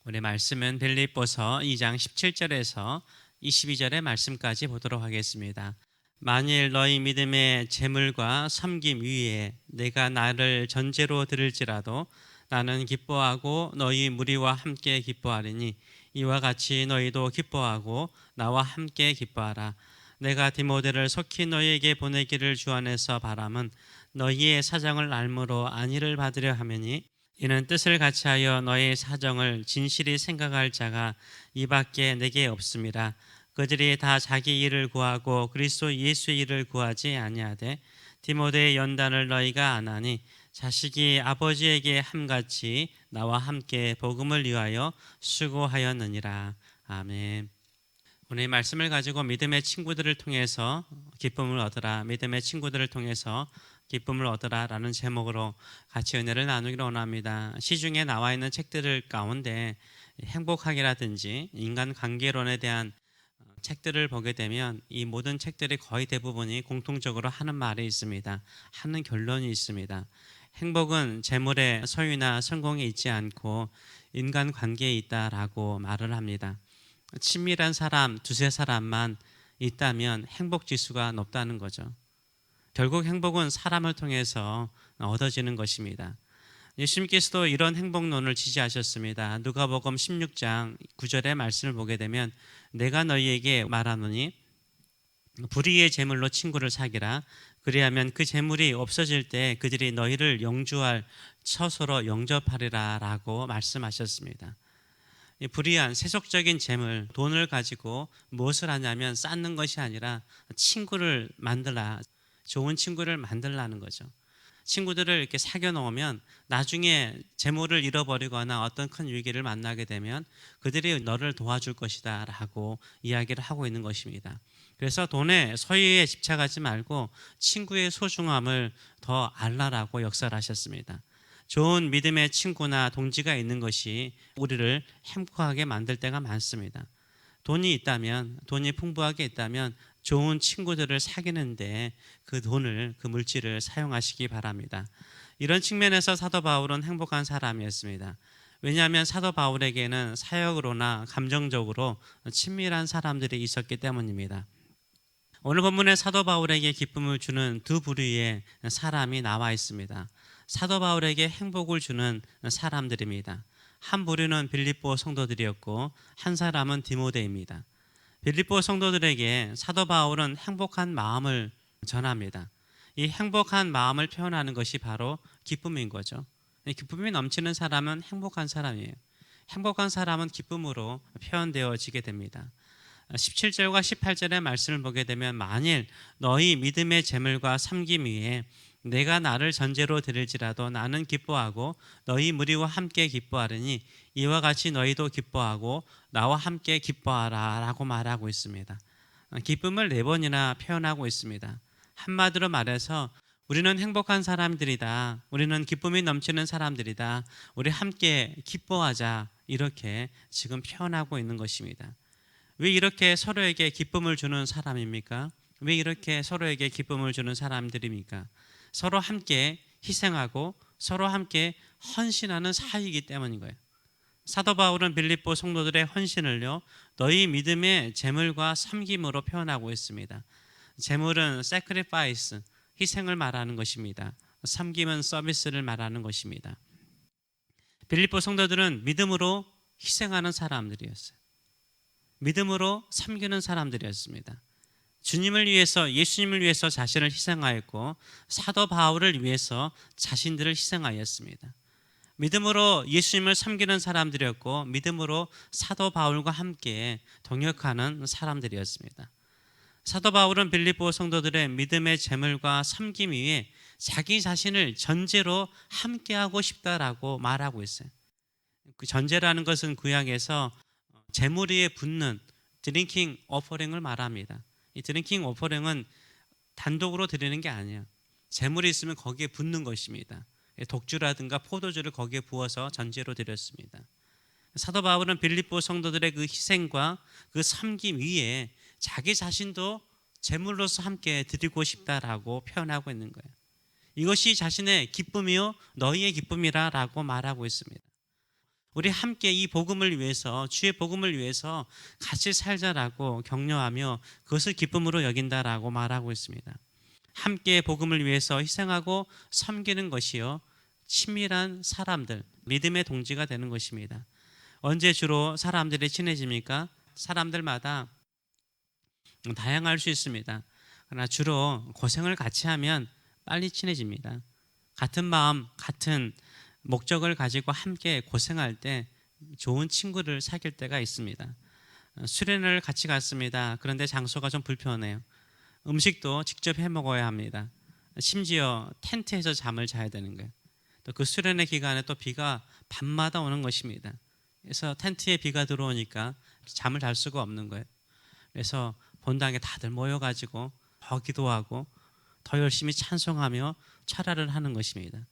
오늘 말씀은 빌립보서 2장 17절에서 22절의 말씀까지 보도록 하겠습니다. 만일 너희 믿음의 재물과 섬김 위에 내가 나를 전제로 들을지라도 나는 기뻐하고 너희 무리와 함께 기뻐하리니 이와 같이 너희도 기뻐하고 나와 함께 기뻐하라. 내가 디모데를 속히 너희에게 보내기를 주 안에서 바람은 너희의 사정을 알므로 안위를 받으려 함이니 이는 뜻을 같이하여 너의 사정을 진실히 생각할 자가 이밖에 내게 없음이라. 그들이 다 자기 일을 구하고 그리스도 예수의 일을 구하지 아니하되 디모데의 연단을 너희가 아나니 자식이 아버지에게 함같이 나와 함께 복음을 위하여 수고하였느니라. 아멘. 오늘 말씀을 가지고 믿음의 친구들을 통해서 기쁨을 얻으라, 믿음의 친구들을 통해서 기쁨을 얻으라 라는 제목으로 같이 은혜를 나누기를 원합니다. 시중에 나와 있는 책들 가운데 행복학이라든지 인간관계론에 대한 책들을 보게 되면 이 모든 책들이 거의 대부분이 공통적으로 하는 말이 있습니다. 하는 결론이 있습니다. 행복은 재물의 소유나 성공에 있지 않고 인간관계에 있다라고 말을 합니다. 친밀한 사람, 두세 사람만 있다면 행복 지수가 높다는 거죠. 결국 행복은 사람을 통해서 얻어지는 것입니다. 예수님께서도 이런 행복론을 지지하셨습니다. 누가복음 16장 9절의 말씀을 보게 되면 내가 너희에게 말하노니 불의의 재물로 친구를 사귀라. 그리하면 그 재물이 없어질 때 그들이 너희를 영주할 처소로 영접하리라 라고 말씀하셨습니다. 불의한 세속적인 재물, 돈을 가지고 무엇을 하냐면 쌓는 것이 아니라 친구를 만들라, 좋은 친구를 만들라는 거죠. 친구들을 이렇게 사귀어 놓으면 나중에 재물을 잃어버리거나 어떤 큰 위기를 만나게 되면 그들이 너를 도와줄 것이다 라고 이야기를 하고 있는 것입니다. 그래서 돈의 소유에 집착하지 말고 친구의 소중함을 더 알라라고 역사를 하셨습니다. 좋은 믿음의 친구나 동지가 있는 것이 우리를 행복하게 만들 때가 많습니다. 돈이 있다면, 돈이 풍부하게 있다면 좋은 친구들을 사귀는데 그 돈을, 그 물질을 사용하시기 바랍니다. 이런 측면에서 사도 바울은 행복한 사람이었습니다. 왜냐하면 사도 바울에게는 사역으로나 감정적으로 친밀한 사람들이 있었기 때문입니다. 오늘 본문에 사도 바울에게 기쁨을 주는 두 부류의 사람이 나와 있습니다. 사도 바울에게 행복을 주는 사람들입니다. 한 부류는 빌립보 성도들이었고 한 사람은 디모데입니다. 빌립보 성도들에게 사도 바울은 행복한 마음을 전합니다. 이 행복한 마음을 표현하는 것이 바로 기쁨인 거죠. 기쁨이 넘치는 사람은 행복한 사람이에요. 행복한 사람은 기쁨으로 표현되어지게 됩니다. 17절과 18절의 말씀을 보게 되면 만일 너희 믿음의 재물과 섬김 위에 내가 나를 전제로 드릴지라도 나는 기뻐하고 너희 무리와 함께 기뻐하리니 이와 같이 너희도 기뻐하고 나와 함께 기뻐하라 라고 말하고 있습니다. 기쁨을 네 번이나 표현하고 있습니다. 한마디로 말해서 우리는 행복한 사람들이다. 우리는 기쁨이 넘치는 사람들이다. 우리 함께 기뻐하자. 이렇게 지금 표현하고 있는 것입니다. 왜 이렇게 서로에게 기쁨을 주는 사람입니까? 왜 이렇게 서로에게 기쁨을 주는 사람들입니까? 서로 함께 희생하고 서로 함께 헌신하는 사이이기 때문인 거예요. 사도 바울은 빌립보 성도들의 헌신을요, 너희 믿음의 재물과 섬김으로 표현하고 있습니다. 재물은 sacrifice, 희생을 말하는 것입니다. 섬김은 서비스를 말하는 것입니다. 빌립보 성도들은 믿음으로 희생하는 사람들이었어요. 믿음으로 섬기는 사람들이었습니다. 주님을 위해서, 예수님을 위해서 자신을 희생하였고 사도 바울을 위해서 자신들을 희생하였습니다. 믿음으로 예수님을 섬기는 사람들이었고 믿음으로 사도 바울과 함께 동역하는 사람들이었습니다. 사도 바울은 빌립보 성도들의 믿음의 재물과 섬김 위에 자기 자신을 전제로 함께하고 싶다라고 말하고 있어요. 그 전제라는 것은 구약에서 재물 위에 붓는 드링킹 오퍼링을 말합니다. 이 드링킹 오퍼링은 단독으로 드리는 게 아니에요. 재물이 있으면 거기에 붓는 것입니다. 독주라든가 포도주를 거기에 부어서 전제로 드렸습니다. 사도 바울은 빌립보 성도들의 그 희생과 그 섬김 위에 자기 자신도 제물로서 함께 드리고 싶다라고 표현하고 있는 거예요. 이것이 자신의 기쁨이요 너희의 기쁨이라고 말하고 있습니다. 우리 함께 이 복음을 위해서, 주의 복음을 위해서 같이 살자라고 격려하며 그것을 기쁨으로 여긴다라고 말하고 있습니다. 함께 복음을 위해서 희생하고 섬기는 것이요, 친밀한 사람들, 믿음의 동지가 되는 것입니다. 언제 주로 사람들이 친해집니까? 사람들마다 다양할 수 있습니다. 그러나 주로 고생을 같이 하면 빨리 친해집니다. 같은 마음, 같은 목적을 가지고 함께 고생할 때 좋은 친구를 사귈 때가 있습니다. 수련을 같이 갔습니다. 그런데 장소가 좀 불편해요. 음식도 직접 해 먹어야 합니다. 심지어 텐트에서 잠을 자야 되는 거예요. 또 그 수련의 기간에 또 비가 밤마다 오는 것입니다. 그래서 텐트에 비가 들어오니까 잠을 잘 수가 없는 거예요. 그래서 본당에 다들 모여가지고 더 기도하고 더 열심히 찬송하며 철야를 하는 것입니다.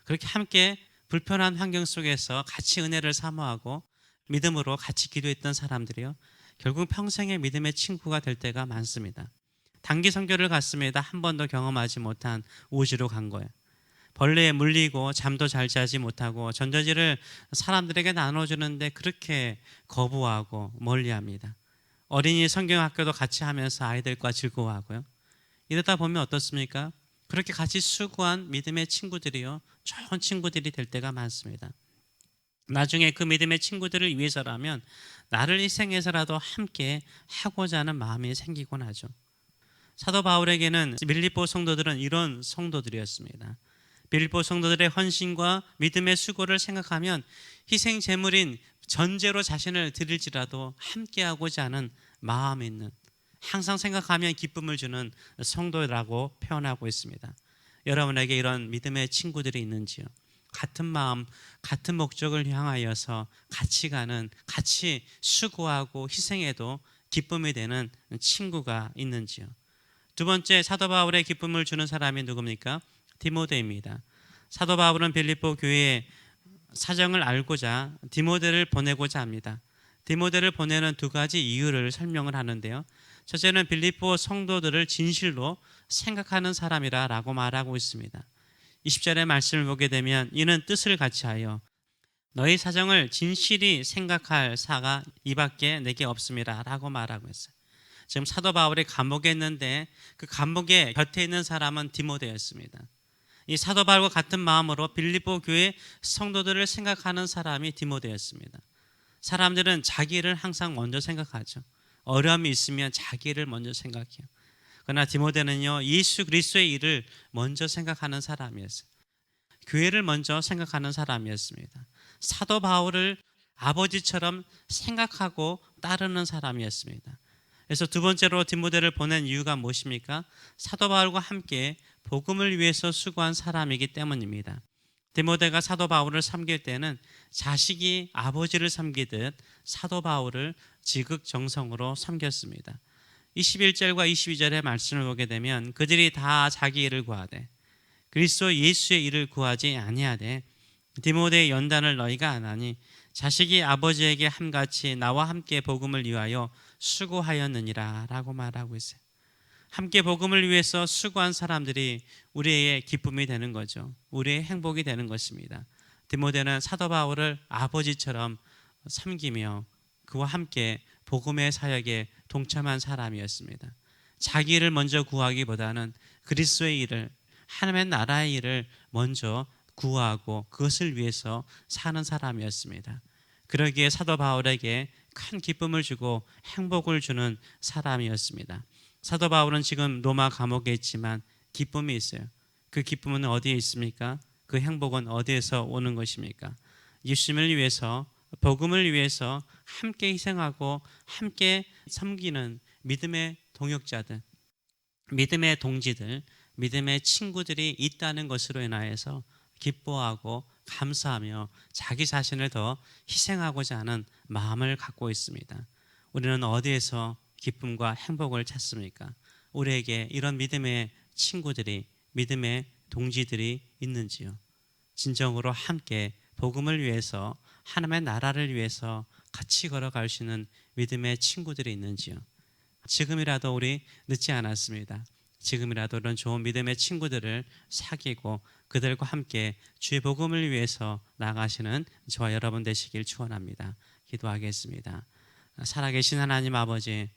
그렇게 함께 불편한 환경 속에서 같이 은혜를 사모하고 믿음으로 같이 기도했던 사람들이요, 결국 평생의 믿음의 친구가 될 때가 많습니다. 단기 선교를 갔습니다. 한 번도 경험하지 못한 우주로 간 거예요. 벌레에 물리고 잠도 잘 자지 못하고 전자지를 사람들에게 나눠주는데 그렇게 거부하고 멀리합니다. 어린이 성경학교도 같이 하면서 아이들과 즐거워하고요. 이러다 보면 어떻습니까? 그렇게 같이 수고한 믿음의 친구들이요, 좋은 친구들이 될 때가 많습니다. 나중에 그 믿음의 친구들을 위해서라면 나를 희생해서라도 함께 하고자 하는 마음이 생기곤 하죠. 사도 바울에게는 빌립보 성도들은 이런 성도들이었습니다. 빌립보 성도들의 헌신과 믿음의 수고를 생각하면 희생 제물인 전제로 자신을 드릴지라도 함께하고자 하는 마음이 있는, 항상 생각하면 기쁨을 주는 성도라고 표현하고 있습니다. 여러분에게 이런 믿음의 친구들이 있는지요? 같은 마음, 같은 목적을 향하여서 같이 가는, 같이 수고하고 희생해도 기쁨이 되는 친구가 있는지요? 두 번째, 사도 바울의 기쁨을 주는 사람이 누굽니까? 디모데입니다. 사도 바울은 빌립보 교회의 사정을 알고자 디모데를 보내고자 합니다. 디모데를 보내는 두 가지 이유를 설명을 하는데요. 첫째는 빌립보 성도들을 진실로 생각하는 사람이라고 말하고 있습니다. 20절의 말씀을 보게 되면 이는 뜻을 같이하여 너희 사정을 진실히 생각할 사가 이밖에 내게 없음이라 라고 말하고 있어요. 지금 사도 바울이 감옥에 있는데 그 감옥에 곁에 있는 사람은 디모데였습니다. 이 사도 바울과 같은 마음으로 빌립보 교회 성도들을 생각하는 사람이 디모데였습니다. 사람들은 자기를 항상 먼저 생각하죠. 어려움이 있으면 자기를 먼저 생각해요. 그러나 디모데는요, 예수 그리스도의 일을 먼저 생각하는 사람이었어요. 교회를 먼저 생각하는 사람이었습니다. 사도 바울을 아버지처럼 생각하고 따르는 사람이었습니다. 그래서 두 번째로 디모데를 보낸 이유가 무엇입니까? 사도 바울과 함께 복음을 위해서 수고한 사람이기 때문입니다. 디모데가 사도 바울을 섬길 때는 자식이 아버지를 섬기듯 사도 바울을 지극정성으로 섬겼습니다. 21절과 22절의 말씀을 보게 되면 그들이 다 자기 일을 구하되 그리스도 예수의 일을 구하지 아니하되 디모데의 연단을 너희가 안 하니 자식이 아버지에게 함같이 나와 함께 복음을 위하여 수고하였느니라 라고 말하고 있어요. 함께 복음을 위해서 수고한 사람들이 우리의 기쁨이 되는 거죠. 우리의 행복이 되는 것입니다. 디모데는 사도 바울을 아버지처럼 섬기며 그와 함께 복음의 사역에 동참한 사람이었습니다. 자기 일을 먼저 구하기보다는 그리스도의 일을, 하나님의 나라의 일을 먼저 구하고 그것을 위해서 사는 사람이었습니다. 그러기에 사도 바울에게 큰 기쁨을 주고 행복을 주는 사람이었습니다. 사도 바울은 지금 로마 감옥에 있지만 기쁨이 있어요. 그 기쁨은 어디에 있습니까? 그 행복은 어디에서 오는 것입니까? 예수님을 위해서, 복음을 위해서 함께 희생하고 함께 섬기는 믿음의 동역자들, 믿음의 동지들, 믿음의 친구들이 있다는 것으로 인하여서 기뻐하고 감사하며 자기 자신을 더 희생하고자 하는 마음을 갖고 있습니다. 우리는 어디에서 기쁨과 행복을 찾습니까? 우리에게 이런 믿음의 친구들이, 믿음의 동지들이 있는지요? 진정으로 함께 복음을 위해서, 하나님의 나라를 위해서 같이 걸어갈 수 있는 믿음의 친구들이 있는지요? 지금이라도 우리 늦지 않았습니다. 지금이라도 이런 좋은 믿음의 친구들을 사귀고 그들과 함께 주의 복음을 위해서 나가시는 저와 여러분 되시길 축원합니다. 기도하겠습니다. 살아계신 하나님 아버지,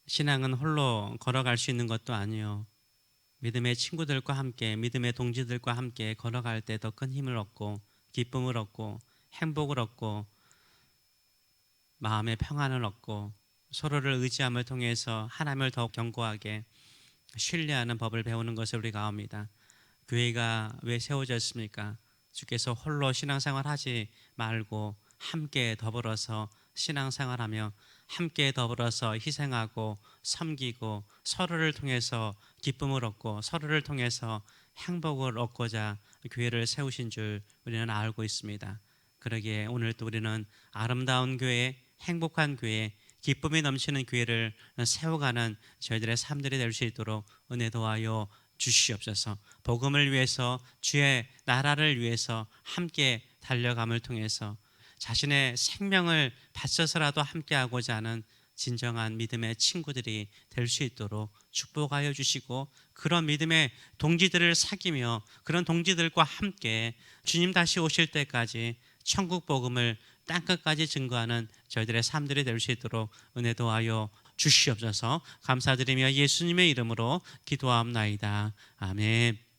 신앙은 홀로 걸어갈 수 있는 것도 아니요, 믿음의 친구들과 함께, 믿음의 동지들과 함께 걸어갈 때 더 큰 힘을 얻고 기쁨을 얻고 행복을 얻고 마음의 평안을 얻고 서로를 의지함을 통해서 하나님을 더욱 견고하게 신뢰하는 법을 배우는 것을 우리가 압니다. 교회가 왜 세워졌습니까? 주께서 홀로 신앙생활 하지 말고 함께 더불어서 신앙생활하며 함께 더불어서 희생하고 섬기고 서로를 통해서 기쁨을 얻고 서로를 통해서 행복을 얻고자 교회를 세우신 줄 우리는 알고 있습니다. 그러기에 오늘 또 우리는 아름다운 교회, 행복한 교회, 기쁨이 넘치는 교회를 세워가는 저희들의 삶들이 될 수 있도록 은혜 도하여 주시옵소서. 복음을 위해서, 주의 나라를 위해서 함께 달려감을 통해서 자신의 생명을 바쳐서라도 함께하고자 하는 진정한 믿음의 친구들이 될 수 있도록 축복하여 주시고, 그런 믿음의 동지들을 사귀며 그런 동지들과 함께 주님 다시 오실 때까지 천국 복음을 땅끝까지 증거하는 저희들의 삶들이 될 수 있도록 은혜 도하여 주시옵소서. 감사드리며 예수님의 이름으로 기도하옵나이다. 아멘.